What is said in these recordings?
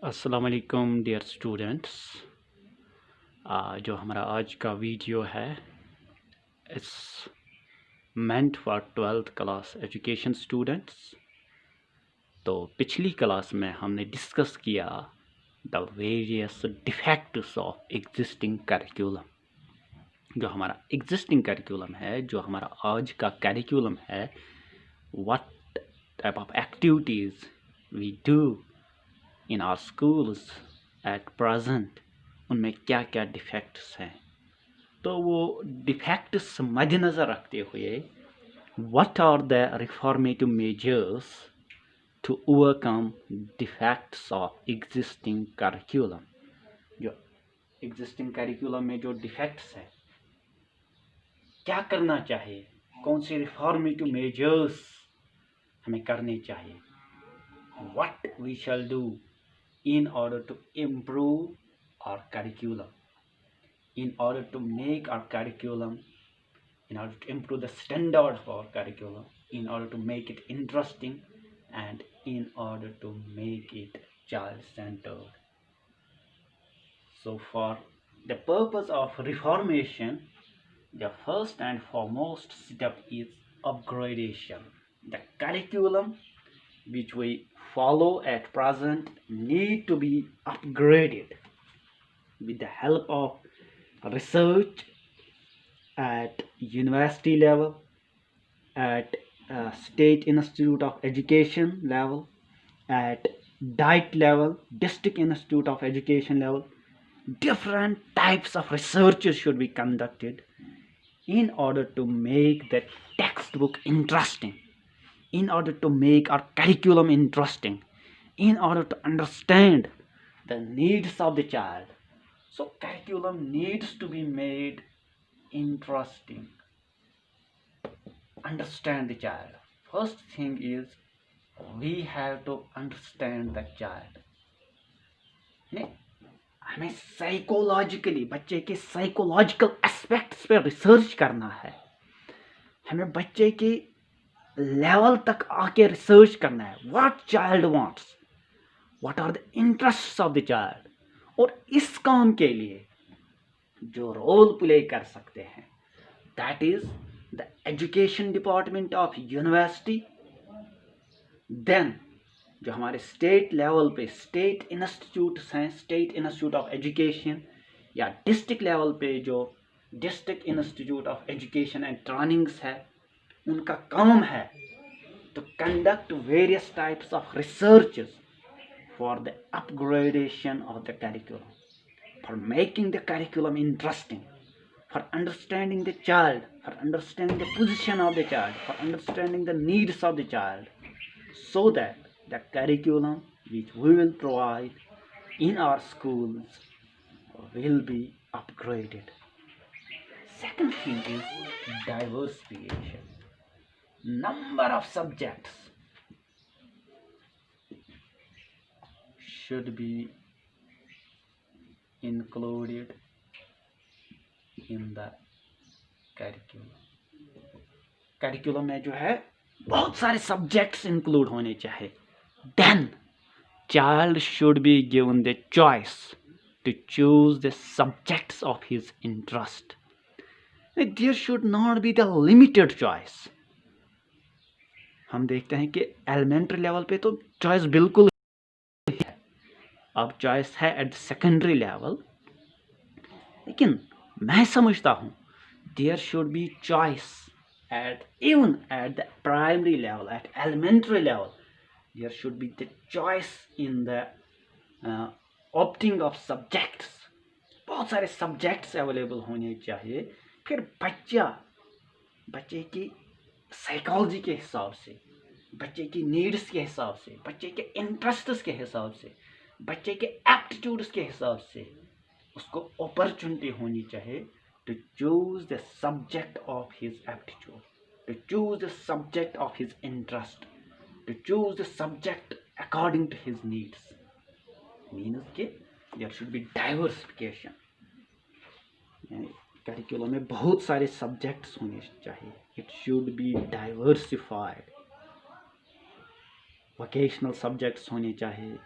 अस्सलाम वालेकुम dear students. जो हमारा आज का वीडियो है it's meant for 12th class education students. तो पिछली क्लास में हमने डिस्कस किया the various defects of existing curriculum. जो हमारा एग्जिस्टिंग करिकुलम है, जो हमारा आज का करिकुलम है, what type of activities we do in our schools at present, उनमें क्या क्या डिफेक्ट्स हैं। तो वो डिफेक्ट्स मद्देनज़र रखते हुए what are the reformative measures to overcome defects of existing curriculum. जो एग्जिस्टिंग करिकुलम में जो डिफेक्ट्स हैं, क्या करना चाहिए, कौन से रिफॉर्मेटिव मेजर्स हमें करने चाहिए, what we shall do in order to improve our curriculum, in order to make our curriculum, in order to improve the standard of our curriculum, in order to make it interesting, and in order to make it child-centered. So for the purpose of reformation, the first and foremost step is upgradation. The curriculum which we follow at present need to be upgraded with the help of research at university level, at state institute of education level, at DIET level, district institute of education level. Different types of researches should be conducted in order to make the textbook interesting, in order to make our curriculum interesting, in order to understand the needs of the child. So curriculum needs to be made interesting. Understand the child. First thing is we have to understand the child. हमें psychologically बच्चे के psychological aspects पे research करना है। हमें बच्चे के level तक आके रिसर्च करना है। What child wants, what are the interests of the child. और इस काम के लिए जो रोल प्ले कर सकते हैं, that is the education department of university. Then जो हमारे स्टेट लेवल पे स्टेट इंस्टीट्यूट्स हैं, स्टेट इंस्टीट्यूट ऑफ एजुकेशन, या डिस्ट्रिक्ट लेवल पे जो district institute of education and trainings है, उनका काम है to conduct various types of researches for the upgradation of the curriculum, for making the curriculum interesting, for understanding the child, for understanding the position of the child, for understanding the needs of the child, so that the curriculum which we will provide in our schools will be upgraded. Second thing is diversification. Number of subjects should be included in the curriculum. Curriculum में जो है बहुत सारे subjects include होने चाहिए. Then child should be given the choice to choose the subjects of his interest. There should not be the limited choice. हम देखते हैं कि एलिमेंट्री लेवल पे तो चॉइस बिल्कुल है, अब चॉइस है एट सेकेंडरी लेवल, लेकिन मैं समझता हूँ there should be choice at even at the primary level, at elementary level there should be the choice in the opting of subjects. बहुत सारे सब्जेक्ट्स अवेलेबल होने चाहिए। फिर बच्चे की साइकोलॉजी के हिसाब से, बच्चे की नीड्स के हिसाब से, बच्चे के इंटरेस्ट्स के हिसाब से, बच्चे के एप्टीट्यूड्स के हिसाब से उसको अपॉर्चुनिटी होनी चाहिए to choose the subject of his aptitude, to choose the subject of his interest, to choose the subject according to his needs. Means के there should be diversification. Curriculum में बहुत सारे सब्जेक्ट्स होने चाहिए। It should be diversified. Vocational subjects होने चाहिए,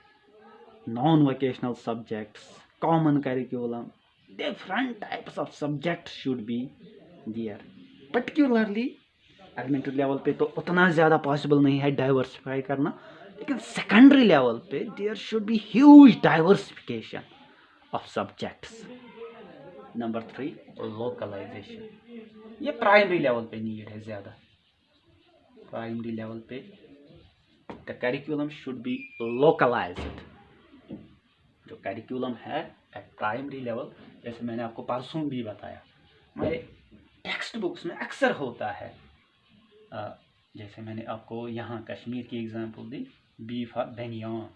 non-vocational subjects, common curriculum, different types of subjects should be there. Particularly elementary level पे तो उतना ज़्यादा पॉसिबल नहीं है डाइवर्सिफाई करना, लेकिन सेकेंडरी लेवल पे there should be huge diversification of subjects. Number 3, localisation. ये प्राइमरी लेवल पे नीड है ज़्यादा. प्राइमरी लेवल पे the curriculum should be localised. जो करिकुलम है एट प्राइमरी लेवल, जैसे मैंने आपको परसों भी बताया, हमारे टेक्स्ट बुक्स में अक्सर होता है, जैसे मैंने आपको यहाँ कश्मीर की एग्जांपल दी, बी फॉर बनियान.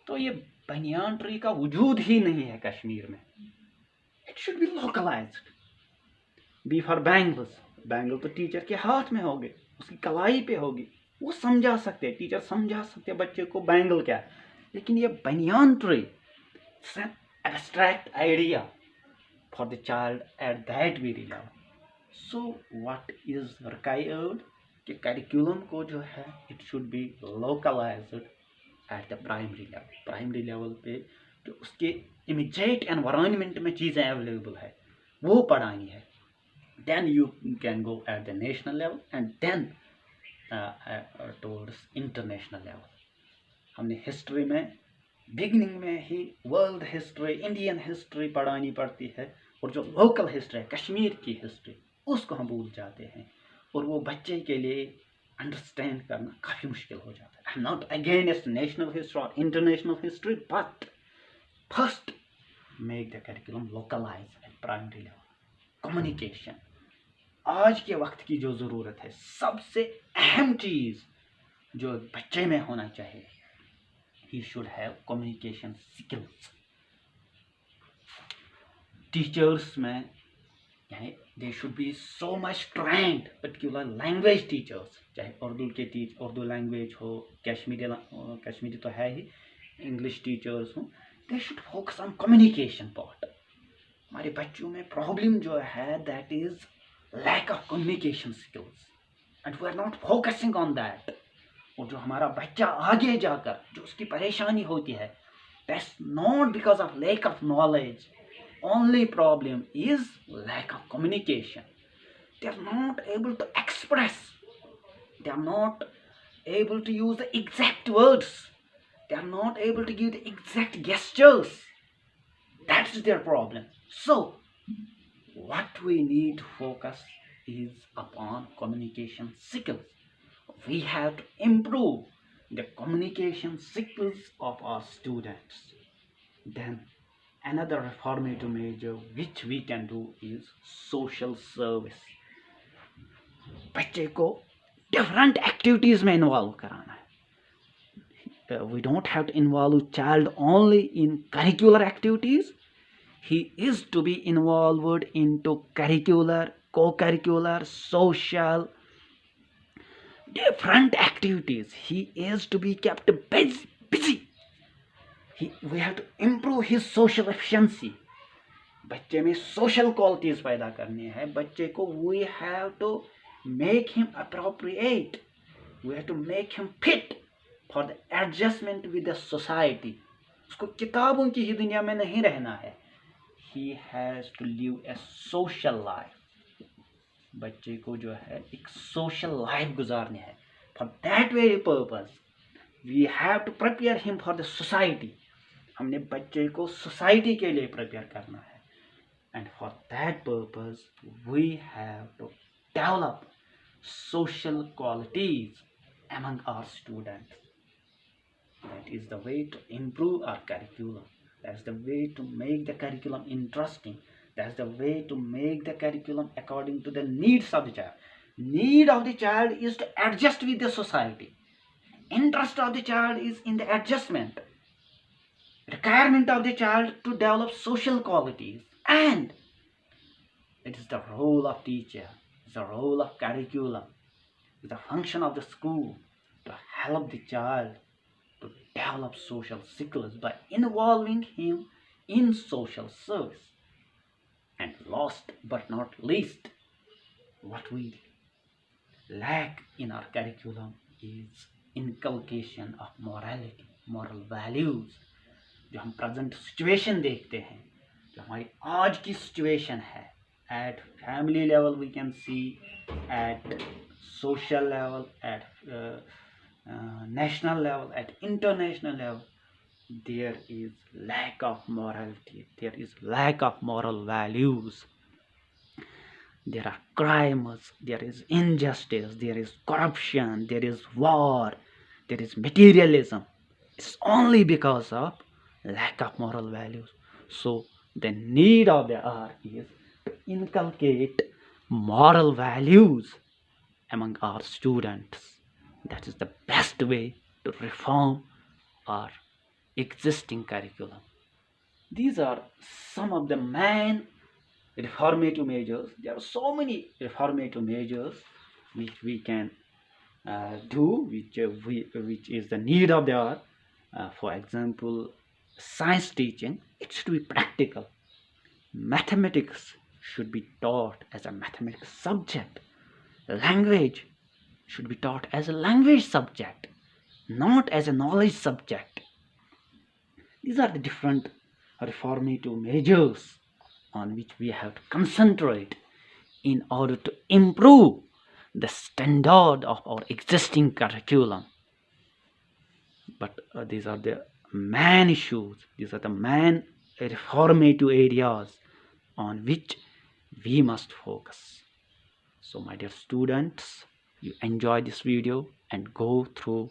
तो ये बनियान ट्री का वजूद ही नहीं है कश्मीर में. It should be localised. B for bangles. Bangle तो टीचर के हाथ में होगी, उसकी कलाई पे होगी, वो समझा सकते हैं, टीचर समझा सकते हैं बच्चे को बैंगल क्या है. लेकिन ये banyan tree, it's an abstract idea for the child at that very level. So what is required कि करिकुलम को जो है it should be localised at the primary level. Primary level पे जो उसके इमीडिएट एनवायरनमेंट में चीज़ें अवेलेबल है वो पढ़ानी है. Then you can go at the national level and then towards international level. हमने हिस्ट्री में बिगिनिंग में ही वर्ल्ड हिस्ट्री, इंडियन हिस्ट्री पढ़ानी पड़ती है, और जो लोकल हिस्ट्री है कश्मीर की हिस्ट्री, उसको हम भूल जाते हैं, और वो बच्चे के लिए अंडरस्टैंड करना काफ़ी मुश्किल हो जाता है. I am not against national history और international history, but first make the curriculum localize at primary level. Communication आज के वक्त की जो ज़रूरत है, सबसे अहम चीज़ जो बच्चे में होना चाहिए, he should have communication skills. Teachers में they should be so much trained, particular language teachers, चाहे उर्दू लैंग्वेज हो, कश्मीरी तो है ही, इंग्लिश टीचर्स हो, they should focus on communication part. हमारे बच्चों में प्रॉब्लम जो है that is lack of communication skills and we are not focusing on that. और जो हमारा बच्चा आगे जाकर जो उसकी परेशानी होती है, that's not because of lack of knowledge. Only problem is lack of communication. They are not able to express. They are not able to use the exact words. They are not able to give the exact gestures. That's their problem. So, what we need to focus is upon communication skills. We have to improve the communication skills of our students. Then another reformative measure which we can do is social service. बच्चे को different activities में involve कराना है. We don't have to involve child only in curricular activities. He is to be involved into curricular, co-curricular, social, different activities. He is to be kept busy. We have to improve his social efficiency. बच्चे में social qualities पैदा करनी है. बच्चे को we have to make him appropriate. We have to make him fit for the adjustment with the society. उसको किताबों की ही दुनिया में नहीं रहना है. He has to live a social life. बच्चे को जो है एक social life गुजारनी है. For that very purpose, we have to prepare him for the society. हमने बच्चे को सोसाइटी के लिए प्रिपेयर करना है. And for that purpose, we have to develop social qualities among our students. That is the way to improve our curriculum. That's the way to make the curriculum interesting. That's the way to make the curriculum according to the needs of the child. Need of the child is to adjust with the society. Interest of the child is in the adjustment. Requirement of the child to develop social qualities. And it is the role of teacher, it's the role of curriculum, it's the function of the school to help the child to develop social skills by involving him in social service. And last but not least, what we lack in our curriculum is inculcation of morality, moral values. जो हम present situation देखते हैं, जो हमारी आज की situation है, at family level we can see, at social level, at national level, at international level, there is lack of morality, there is lack of moral values, there are crimes, there is injustice, there is corruption, there is war, there is materialism. It's only because of lack of moral values. So the need of the hour is to inculcate moral values among our students. That is the best way to reform our existing curriculum. These are some of the main reformative measures. There are so many reformative measures which we can do, which is the need of the hour. For example, science teaching, it should be practical. Mathematics should be taught as a mathematics subject. Language should be taught as a language subject, not as a knowledge subject. These are the different reformative measures on which we have to concentrate in order to improve the standard of our existing curriculum. But these are the main issues, these are the main reformative areas on which we must focus. So my dear students, you enjoy this video and go through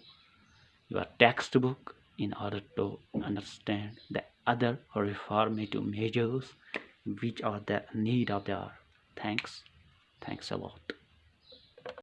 your textbook in order to understand the other reformative measures which are the need of the hour. Thanks a lot.